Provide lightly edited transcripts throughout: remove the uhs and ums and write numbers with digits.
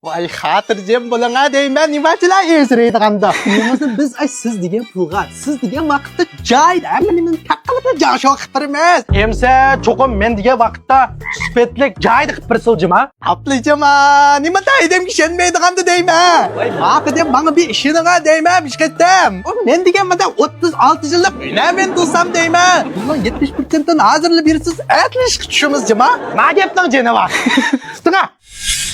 Vay hatırcım bulana deymen nimachilar esiraydiganda. Biz siz degan pulga, siz degan vaqtda joy, amalining taqqilib joshib qipirimiz. Emsa cho'qim men degan vaqtda sifatlik joyda qipirsildimi? Haplijama, nima deydim ki shenmaydiganda deyman. Vay maqi deb menga bir ishiniga deyman, ishqatdim. Men degan mada 36 yillik unamen do'stam deyman. Bundan 70%dan hozirli birsiz atlish tushimizjima. Ma gapning jeni bor. Ustina.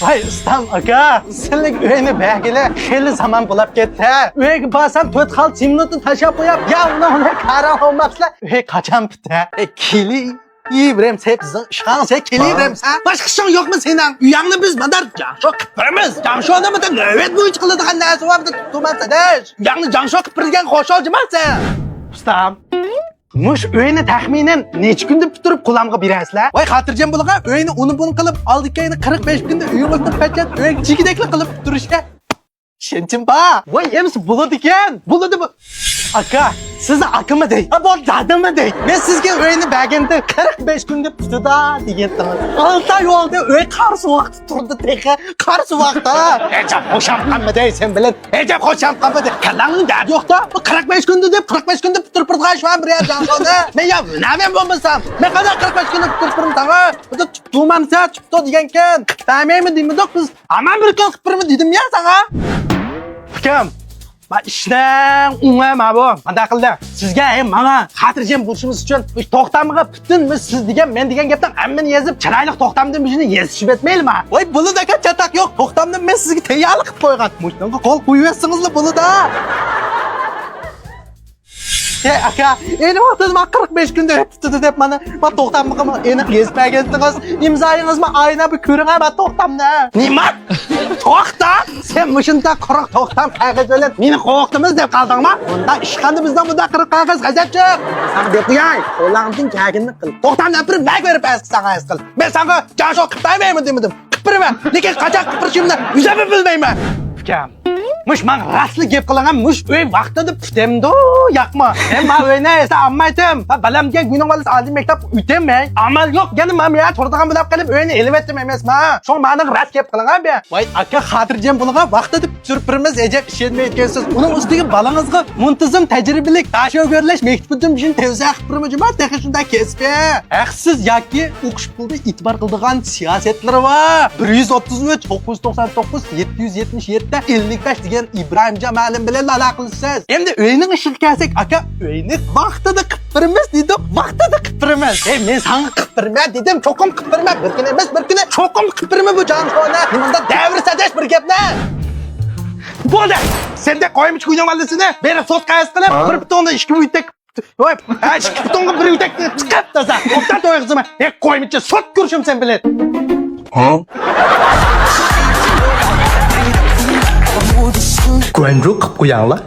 Vay ustam aka, senlik uyni belgili şeli zaman bulab ketdi. Uyga borsam 4-6 minutni tashlab qo'yib, yana karam olmabsizlar. Uy qachon bitdi? Keli İbrahim sen bizden şansa keli İbrahim sen. Başka şan yok mu senin? Uyangni biz madar Canşo kıpırımız. Canşo'da mı da nöbet boyunca kıladigan narsa var da tutulmazsa deş. Uyangni Canşo kıpırgan xoşolcima sen. Ustam. Mush uyni taxminan necha kunda bitirib qulamga berasizlar? Voy xotirjam bo'laqa, uyni uni buni qilib, oldikayni 45 kunda uyimizda pachat, uy chigidekli qilib turishga. Shenchim ba. Voy ems bo'ladi ekan. Bo'ladi bu. Aka, sizni akami dey. Ha, bu dadimi dey. Men sizga uyni berganda 45 kunda bitdi degandim. 6 oy oldi, uy qarshi vaqt turdi teqa. Qarshi vaqtda. Ejab xo'shamqanmi dey sen bilan. Ejab xo'shamqanmi dey. Kalangni dad yo'qda. Bu 45 kunda deb 45 kunda bitirib turgan shu ham bir janxoda. Men ya nima bo'lmasam, men qadar 45 kunda bitirib turibman. Bu tumansa chipto degankan. Ta'maymi deymidoq biz. Aman bir kun qilib dedim ya sana. Kim? Ben işten unlayma bu. Qanday qildi? Sizga mana xotirjam bo'lishimiz uchun to'xtamga butun siz degan men degan gapdan hammani yezib, chiroyli to'xtamdan bishini yezishib etmaylimi? Voy bulud aka chatak yo'q. To'xtamdan men sizga tayyorlik qilib qo'ygan. Mushunga qo'l qo'yversingizlar buludda. Aka, endi vaqtida 45 kunda bitdi deb mana to'xtamga aniq yezmagansiz. İmzoyingizmi ayna bir ko'ring ha to'xtamni. Nima? To'xtam? Sen mushunda quruq to'xtam qog'oz bilan meni qo'rqdimiz deb qaldingmi? Bunda ishqanda bizdan bunda quruq qog'oz g'azabchi. Sen deb qo'yay, qo'lingning kagini qil. To'xtamdan bir bag berib asqasan qil. Men senga Canşo qilmayman dedim. Qipirma. Lekin qachon qipirishimni yuzab bilmayman. Ukam. Mush men rasli gap qilaman, mush uy vaqtida putemdi, yo'qmi? Men uyni esa olmaydim. Balamga gunoh olis oldim maktab o'tamay. Amal yo'q, yana men ya turdigan bilib qilib uyni elib etdim emasmi? Shu meni ras gap qilaman be. Voy aka xotirjam bo'lgan vaqtida turpirimiz ejab ishlanmay ekansiz. Uning ustiga balangizga muntazam tajribalik tashavgurlash maktabida ishini tezroq qilib turmajima, texnik shunday kesbi. Siz yoki o'qish pulda e'tibor qiladigan siyosatlari bor. 133 999 777 55 degan İbrahim Cemal'in bilan aloqalisiz. Endi uyning ishiga kelsak, aka, uyni vaqtida qipirimiz dedik, vaqtida qipirimiz. Men sana qipirma dedim, cho'qim qipirma. Bir kun emas, bir kun cho'qim qipirma bu Canşo'ni. Nimanda davr sadash bir gapni. Bo'ldi. Senda qo'yimchi kuyning valisini berib sotqaz qilib, bir bitonni 2 uytak. Voy, 2 bitonga bir uytak chiqib taza. O'tdan to'yg'izma. Qo'yimchi sot ko'rishim sen bilan. Ha? Quen rút qilib qo'yinglar.